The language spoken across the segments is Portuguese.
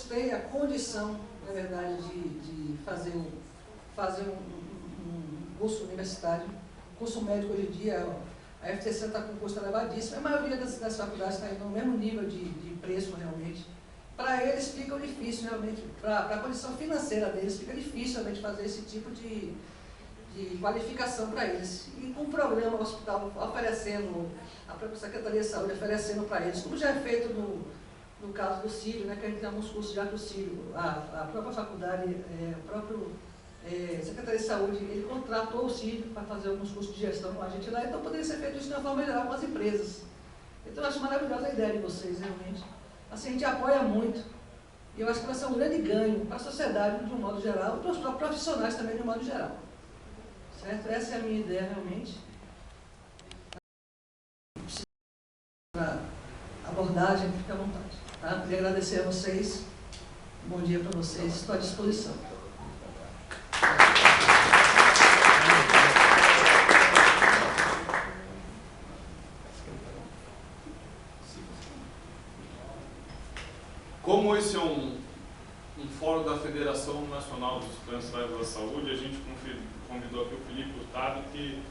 têm a condição, na verdade, de fazer um curso universitário, curso médico hoje em dia, a FTC está com um custo elevadíssimo, a maioria das faculdades está indo no mesmo nível de preço realmente. Para eles fica difícil realmente, para a condição financeira deles, fica difícil realmente fazer esse tipo de qualificação para eles. E com o programa, o hospital oferecendo, a própria Secretaria de Saúde oferecendo para eles, como já é feito no caso do Círio, né, que a gente tem alguns cursos já do Círio, a própria faculdade, o próprio Secretaria de Saúde, ele contratou o Círio para fazer alguns cursos de gestão com a gente lá, então poderia ser feito isso de uma forma melhor com as empresas. Então eu acho maravilhosa a ideia de vocês, realmente. Assim, a gente apoia muito, e eu acho que vai ser um grande ganho para a sociedade de um modo geral, e para os próprios profissionais também de um modo geral. Certo? Essa é a minha ideia, realmente. Para abordagem, fique à vontade. Tá? Queria agradecer a vocês. Bom dia para vocês. Estou à disposição. Como esse é um fórum da Federação Nacional dos Estudantes da Área da Saúde, a gente convidou aqui o Felipe Hurtado, que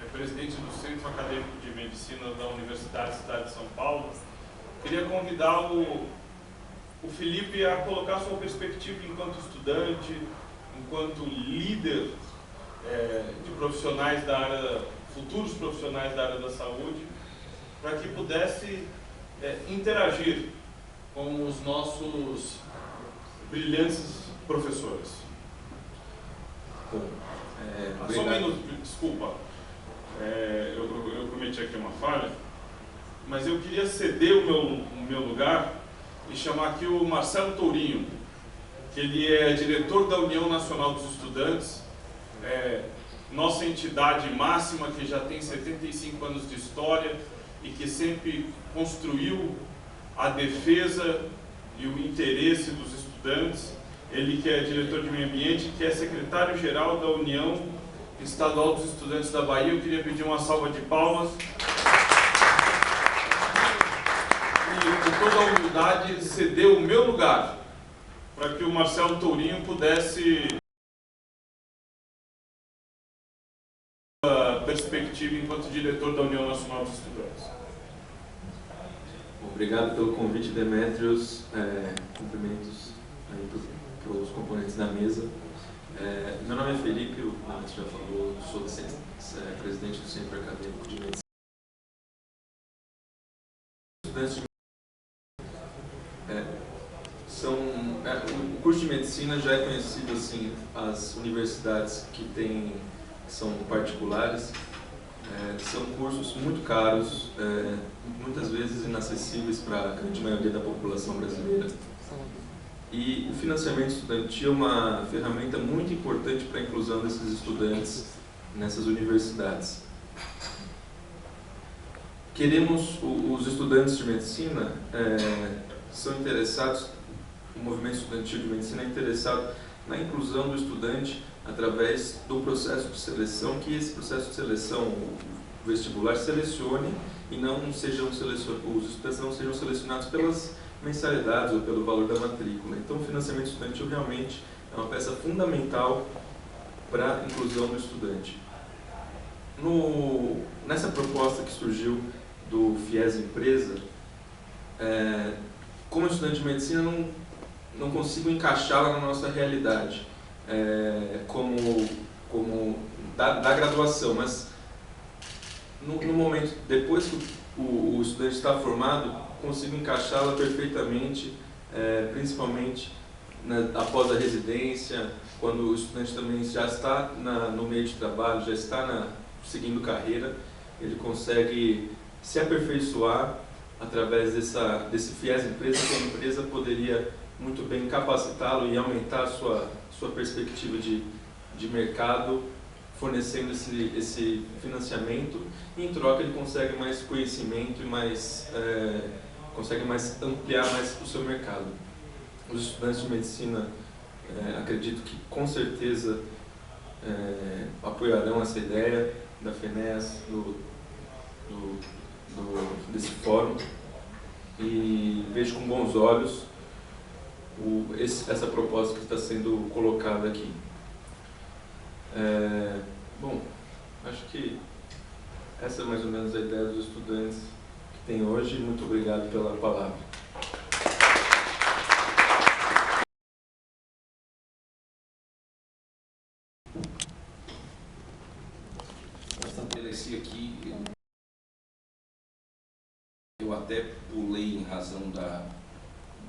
é presidente do Centro Acadêmico de Medicina da Universidade Cidade de São Paulo. Queria convidar o Felipe a colocar sua perspectiva enquanto estudante, enquanto líder de profissionais da área, futuros profissionais da área da saúde, para que pudesse interagir com os nossos brilhantes professores. Bom, só um minuto, desculpa. Eu cometi aqui uma falha, mas eu queria ceder o meu lugar e chamar aqui o Marcelo Tourinho, que ele é diretor da União Nacional dos Estudantes, nossa entidade máxima, que já tem 75 anos de história e que sempre construiu a defesa e o interesse dos estudantes. Ele que é diretor de meio ambiente, que é secretário-geral da União Estadual dos Estudantes da Bahia. Eu queria pedir uma salva de palmas. E com toda a humildade, ceder o meu lugar para que o Marcelo Tourinho pudesse a perspectiva enquanto diretor da União Nacional dos Estudantes. Obrigado pelo convite, Demetrios. Cumprimentos para os componentes da mesa. Meu nome é Felipe, o Demetrios já falou, sou presidente do Centro Acadêmico de Medicina. Estudantes o curso de medicina já é conhecido assim, as universidades que são particulares. São cursos muito caros, muitas vezes inacessíveis para a grande maioria da população brasileira. E o financiamento estudantil é uma ferramenta muito importante para a inclusão desses estudantes nessas universidades. Os estudantes de medicina são interessados, o movimento estudantil de medicina é interessado na inclusão do estudante através do processo de seleção, que esse processo de seleção, o vestibular, selecione e os estudantes não sejam selecionados pelas mensalidades ou pelo valor da matrícula. Então, o financiamento estudantil realmente é uma peça fundamental para a inclusão do estudante. Nessa proposta que surgiu do FIES Empresa, como estudante de medicina, não consigo encaixá-la na nossa realidade. Como da graduação, mas no momento, depois que o estudante está formado, consigo encaixá-la perfeitamente, principalmente após a residência, quando o estudante também já está no meio de trabalho, já está seguindo carreira, ele consegue se aperfeiçoar através desse FIES Empresa, que a empresa poderia muito bem capacitá-lo e aumentar a sua perspectiva de mercado, fornecendo esse financiamento, e em troca ele consegue mais conhecimento e consegue ampliar mais o seu mercado. Os estudantes de medicina, acredito que com certeza apoiarão essa ideia da FENEAS, desse fórum, e vejo com bons olhos essa proposta que está sendo colocada aqui. Bom, acho que essa é mais ou menos a ideia dos estudantes que tem hoje. Muito obrigado pela palavra. Eu estabeleci aqui, eu até pulei em razão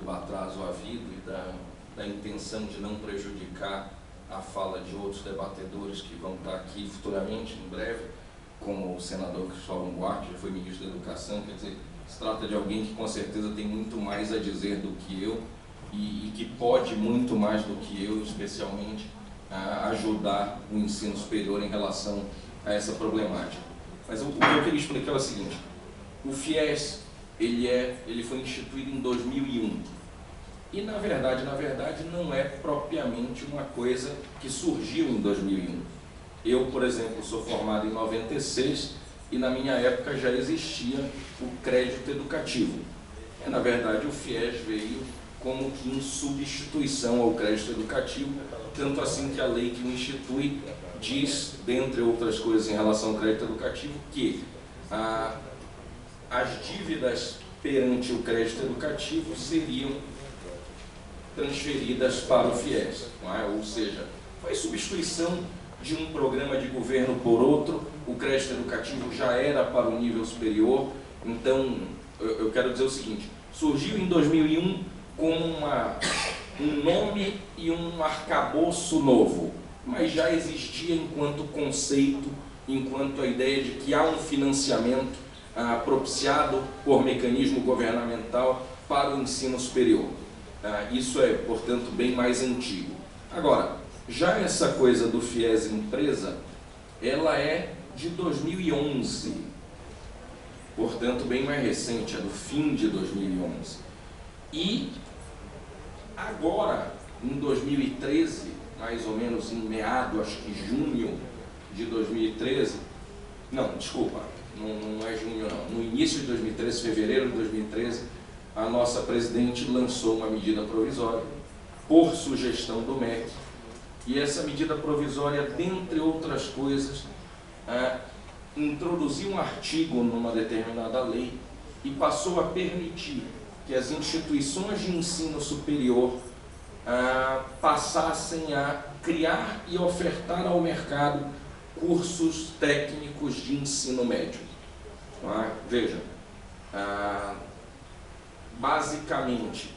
do atraso havido e da intenção de não prejudicar a fala de outros debatedores que vão estar aqui futuramente, em breve, como o senador Cristóvão Buarque, já foi ministro da Educação. Quer dizer, se trata de alguém que com certeza tem muito mais a dizer do que eu e que pode muito mais do que eu, especialmente, a ajudar o ensino superior em relação a essa problemática. Mas o que eu queria explicar é o seguinte: o FIES, ele foi instituído em 2001 e na verdade não é propriamente uma coisa que surgiu em 2001. Eu, por exemplo, sou formado em 96 e na minha época já existia o crédito educativo. Na verdade, o FIES veio como que em substituição ao crédito educativo, tanto assim que a lei que o institui diz, dentre outras coisas em relação ao crédito educativo, que as dívidas perante o crédito educativo seriam transferidas para o FIES, não é? Ou seja, foi substituição de um programa de governo por outro. O crédito educativo já era para o nível superior. Então, eu quero dizer o seguinte: surgiu em 2001 com um nome e um arcabouço novo, mas já existia enquanto conceito, enquanto a ideia de que há um financiamento propiciado por mecanismo governamental para o ensino superior. Isso é, portanto, bem mais antigo. Agora, já essa coisa do FIES empresa, ela é de 2011, portanto, bem mais recente, é do fim de 2011. E agora, em 2013, mais ou menos em meado, acho que junho de 2013, não, desculpa, não é junho não, no início de 2013, fevereiro de 2013, a nossa presidente lançou uma medida provisória por sugestão do MEC, e essa medida provisória, dentre outras coisas, introduziu um artigo numa determinada lei e passou a permitir que as instituições de ensino superior passassem a criar e ofertar ao mercado cursos técnicos de ensino médio. Veja, basicamente,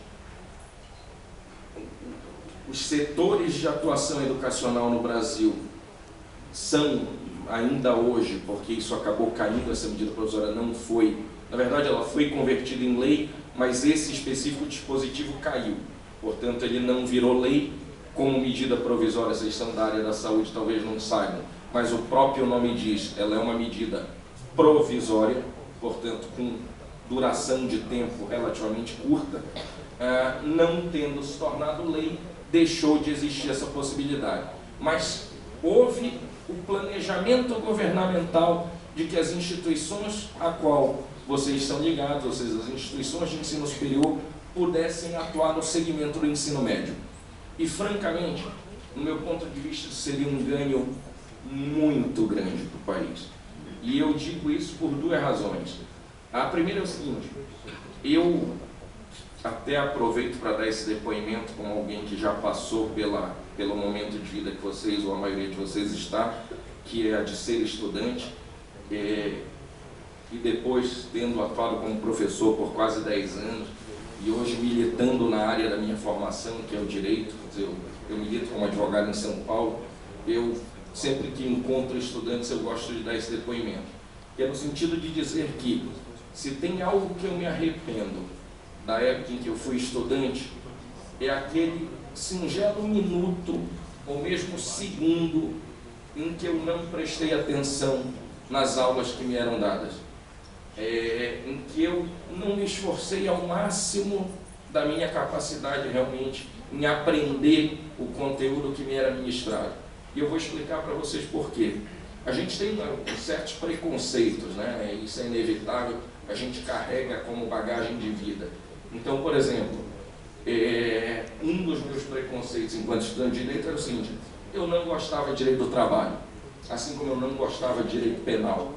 os setores de atuação educacional no Brasil são, ainda hoje, porque isso acabou caindo, essa medida provisória não foi, na verdade ela foi convertida em lei, mas esse específico dispositivo caiu, portanto ele não virou lei. Como medida provisória, vocês são da área da saúde, talvez não saibam, mas o próprio nome diz, ela é uma medida provisória, portanto com duração de tempo relativamente curta, não tendo se tornado lei, deixou de existir essa possibilidade. Mas houve o planejamento governamental de que as instituições a qual vocês são ligados, ou seja, as instituições de ensino superior, pudessem atuar no segmento do ensino médio. E, francamente, no meu ponto de vista, seria um ganho muito grande para o país. E eu digo isso por duas razões. A primeira é o seguinte: eu até aproveito para dar esse depoimento como alguém que já passou pelo momento de vida que vocês, ou a maioria de vocês está, que é a de ser estudante, e depois tendo atuado como professor por quase 10 anos, e hoje militando na área da minha formação, que é o direito. Quer dizer, eu milito como advogado em São Paulo. Eu, sempre que encontro estudantes, eu gosto de dar esse depoimento, que é no sentido de dizer que, se tem algo que eu me arrependo da época em que eu fui estudante, é aquele singelo minuto, ou mesmo segundo, em que eu não prestei atenção nas aulas que me eram dadas, em que eu não me esforcei ao máximo da minha capacidade realmente em aprender o conteúdo que me era ministrado. E eu vou explicar para vocês por quê. A gente tem certos preconceitos, né? Isso é inevitável, a gente carrega como bagagem de vida. Então, por exemplo, Um dos meus preconceitos enquanto estudante de direito era o seguinte: eu não gostava de direito do trabalho, assim como eu não gostava de direito penal.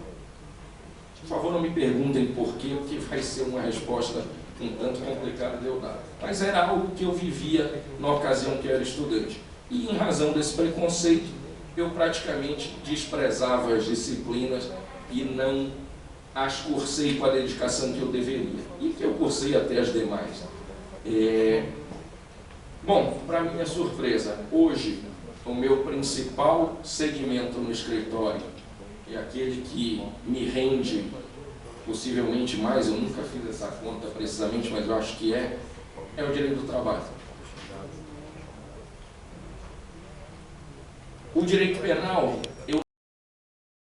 Por favor, não me perguntem por quê, porque vai ser uma resposta um tanto complicada de eu dar. Mas era algo que eu vivia na ocasião que eu era estudante. E em razão desse preconceito, eu praticamente desprezava as disciplinas e não as cursei com a dedicação que eu deveria. E que eu cursei até as demais. Bom, para minha surpresa, hoje o meu principal segmento no escritório é aquele que me rende possivelmente mais, eu nunca fiz essa conta precisamente, mas eu acho que é o direito do trabalho. O direito penal,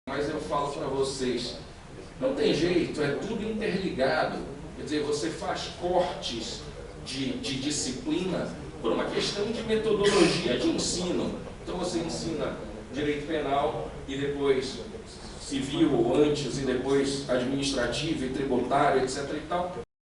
mas eu falo para vocês, não tem jeito, é tudo interligado. Quer dizer, você faz cortes de disciplina por uma questão de metodologia de ensino. Então você ensina direito penal e depois civil ou antes e depois administrativo e tributário, etc. e tal.